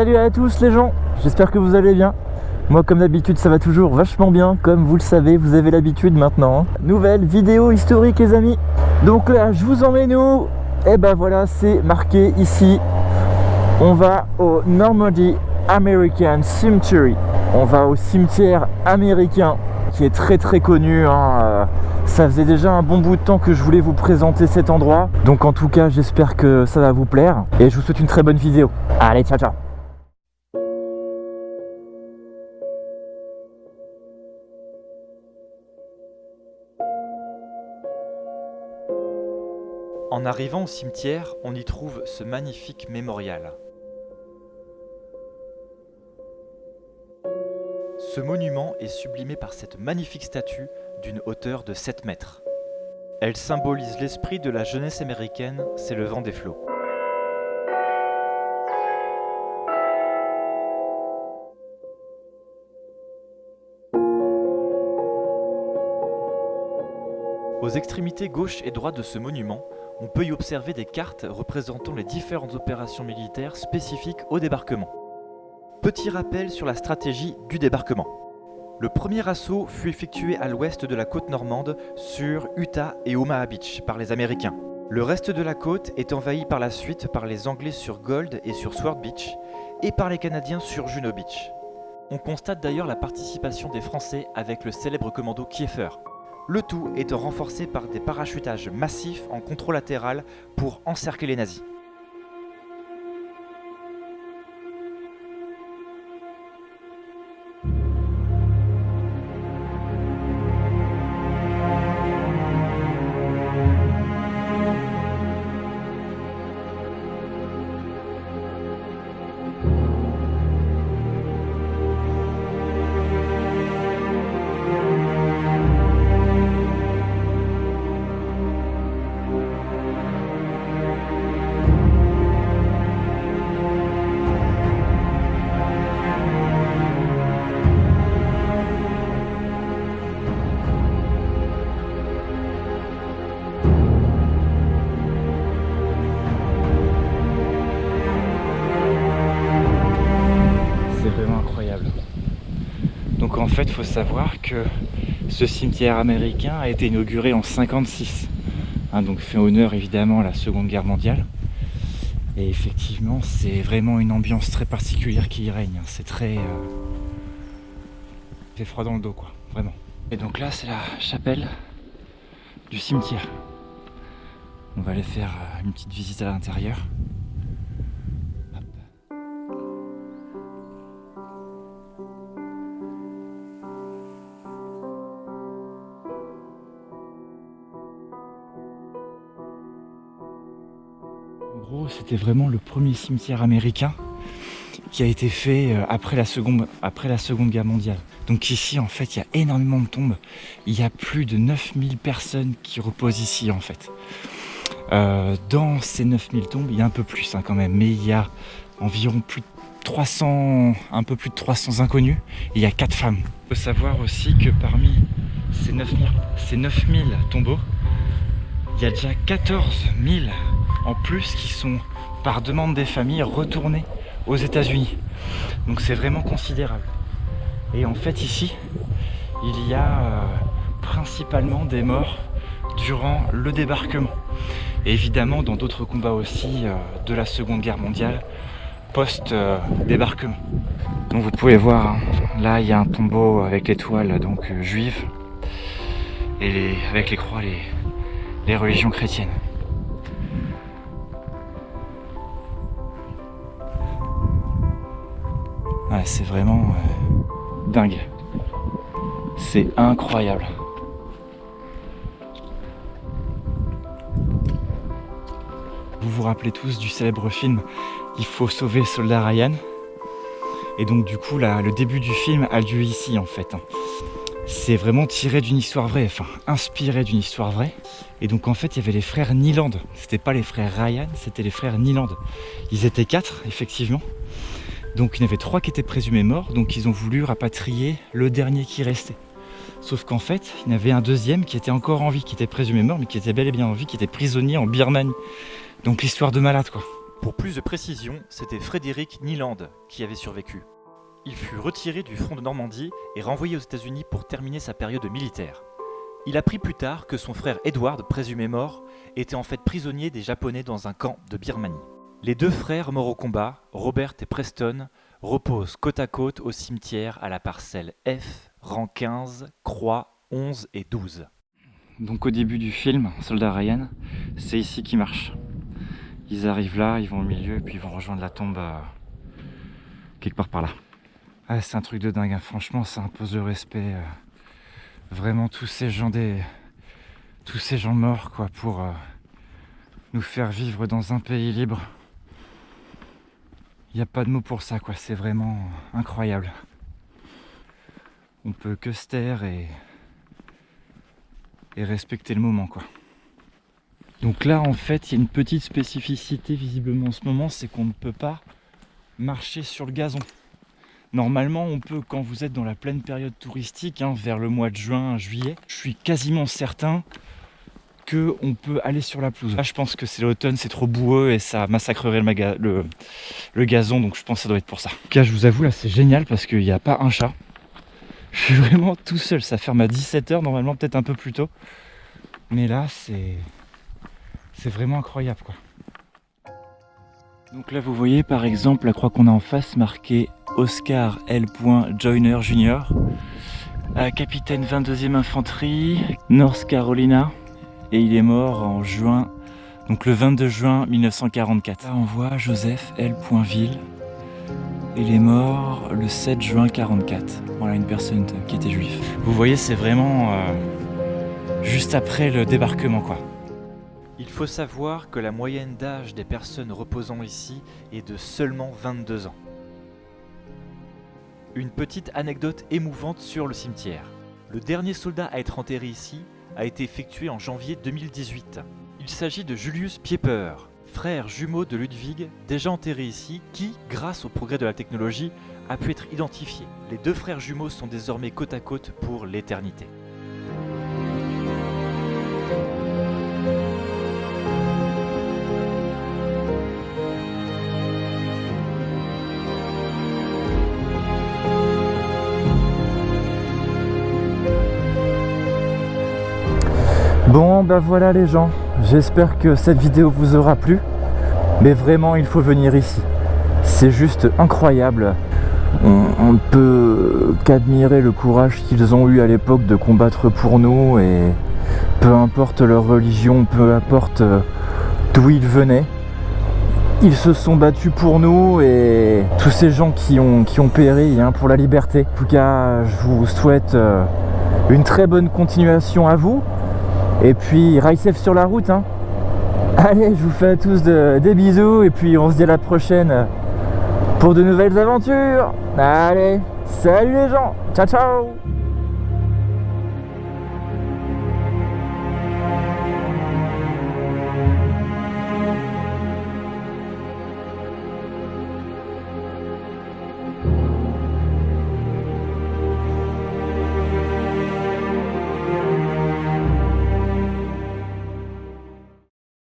Salut à tous les gens, j'espère que vous allez bien. Moi comme d'habitude ça va toujours vachement bien, comme vous le savez, vous avez l'habitude maintenant. Nouvelle vidéo historique les amis. Donc là je vous emmène où? Et ben voilà, c'est marqué ici. On va au Normandy American Cemetery. On va au cimetière américain qui est très connu, hein. Ça faisait déjà un bon bout de temps que je voulais vous présenter cet endroit. Donc en tout cas j'espère que ça va vous plaire. Et je vous souhaite une très bonne vidéo. Allez, ciao ciao. En arrivant au cimetière, on y trouve ce magnifique mémorial. Ce monument est sublimé par cette magnifique statue d'une hauteur de 7 mètres. Elle symbolise l'esprit de la jeunesse américaine s'élevant des flots. Aux extrémités gauche et droite de ce monument, on peut y observer des cartes représentant les différentes opérations militaires spécifiques au débarquement. Petit rappel sur la stratégie du débarquement. Le premier assaut fut effectué à l'ouest de la côte normande sur Utah et Omaha Beach par les Américains. Le reste de la côte est envahi par la suite par les Anglais sur Gold et sur Sword Beach et par les Canadiens sur Juno Beach. On constate d'ailleurs la participation des Français avec le célèbre commando Kieffer. Le tout étant renforcé par des parachutages massifs en contrôle latéral pour encercler les nazis. Donc en fait, il faut savoir que ce cimetière américain a été inauguré en 1956. Donc fait honneur évidemment à la Seconde Guerre mondiale. Et effectivement, c'est vraiment une ambiance très particulière qui y règne. C'est très... fait froid dans le dos, quoi, vraiment. Et donc là, c'est la chapelle du cimetière. On va aller faire une petite visite à l'intérieur. En gros, c'était vraiment le premier cimetière américain qui a été fait après la Seconde Guerre mondiale. Donc ici, en fait, il y a énormément de tombes. Il y a plus de 9000 personnes qui reposent ici, en fait. Dans ces 9000 tombes, il y a un peu plus quand même, mais il y a environ plus de 300, un peu plus de 300 inconnus, et il y a 4 femmes. Il faut savoir aussi que parmi ces 9000 tombeaux, il y a déjà 14 000 en plus qui sont, par demande des familles, retournés aux États-Unis. Donc c'est vraiment considérable. Et en fait ici, il y a principalement des morts durant le débarquement. Et évidemment dans d'autres combats aussi de la Seconde Guerre mondiale, post-débarquement. Donc vous pouvez voir, hein, là il y a un tombeau avec l'étoile donc juive et avec les croix les religions chrétiennes. Ouais, c'est vraiment dingue. C'est incroyable. Vous vous rappelez tous du célèbre film Il faut sauver le soldat Ryan. Et donc du coup là, le début du film a lieu ici en fait. C'est vraiment tiré d'une histoire vraie, enfin inspiré d'une histoire vraie. Et donc en fait il y avait les frères Niland. C'était pas les frères Ryan, c'était les frères Niland. Ils étaient 4 effectivement. Donc il y en avait 3 qui étaient présumés morts, donc ils ont voulu rapatrier le dernier qui restait. Sauf qu'en fait, il y en avait un deuxième qui était encore en vie, qui était présumé mort, mais qui était bel et bien en vie, qui était prisonnier en Birmanie. Donc l'histoire de malade quoi. Pour plus de précision, c'était Frédéric Nieland qui avait survécu. Il fut retiré du front de Normandie et renvoyé aux États-Unis pour terminer sa période militaire. Il apprit plus tard que son frère Edward, présumé mort, était en fait prisonnier des Japonais dans un camp de Birmanie. Les deux frères morts au combat, Robert et Preston, reposent côte à côte au cimetière à la parcelle F, rang 15, croix 11 et 12. Donc au début du film, Soldat Ryan, c'est ici qu'ils marchent. Ils arrivent là, ils vont au milieu et puis ils vont rejoindre la tombe quelque part par là. Ah, c'est un truc de dingue, hein. Franchement ça impose le respect. Vraiment tous ces gens morts quoi, pour nous faire vivre dans un pays libre. Il n'y a pas de mots pour ça quoi, c'est vraiment incroyable. On peut que se taire et respecter le moment quoi. Donc là en fait il y a une petite spécificité visiblement en ce moment, c'est qu'on ne peut pas marcher sur le gazon. Normalement on peut quand vous êtes dans la pleine période touristique, hein, vers le mois de juin, juillet, je suis quasiment certain qu'on peut aller sur la pelouse. Là je pense que c'est l'automne, c'est trop boueux et ça massacrerait le gazon, donc je pense que ça doit être pour ça. En tout cas je vous avoue là c'est génial parce qu'il n'y a pas un chat. Je suis vraiment tout seul, ça ferme à 17h, normalement peut-être un peu plus tôt. Mais là c'est vraiment incroyable quoi. Donc là vous voyez par exemple la croix qu'on a en face marquée Oscar L. Joyner Jr. Capitaine 22e infanterie, North Carolina. Et il est mort en juin, donc le 22 juin 1944. Là on voit Joseph L. Ville. Il est mort le 7 juin 1944. Voilà une personne qui était juif. Vous voyez c'est vraiment juste après le débarquement quoi. Il faut savoir que la moyenne d'âge des personnes reposant ici est de seulement 22 ans. Une petite anecdote émouvante sur le cimetière. Le dernier soldat à être enterré ici a été effectué en janvier 2018. Il s'agit de Julius Pieper, frère jumeau de Ludwig, déjà enterré ici, qui, grâce au progrès de la technologie, a pu être identifié. Les deux frères jumeaux sont désormais côte à côte pour l'éternité. Bon bah voilà les gens, j'espère que cette vidéo vous aura plu, mais vraiment il faut venir ici, c'est juste incroyable. On ne peut qu'admirer le courage qu'ils ont eu à l'époque de combattre pour nous, et peu importe leur religion, peu importe d'où ils venaient, ils se sont battus pour nous et tous ces gens qui ont péri hein, pour la liberté. En tout cas je vous souhaite une très bonne continuation à vous. Et puis, ride safe sur la route, hein. Allez, je vous fais à tous des bisous et puis on se dit à la prochaine pour de nouvelles aventures. Allez, salut les gens, ciao ciao.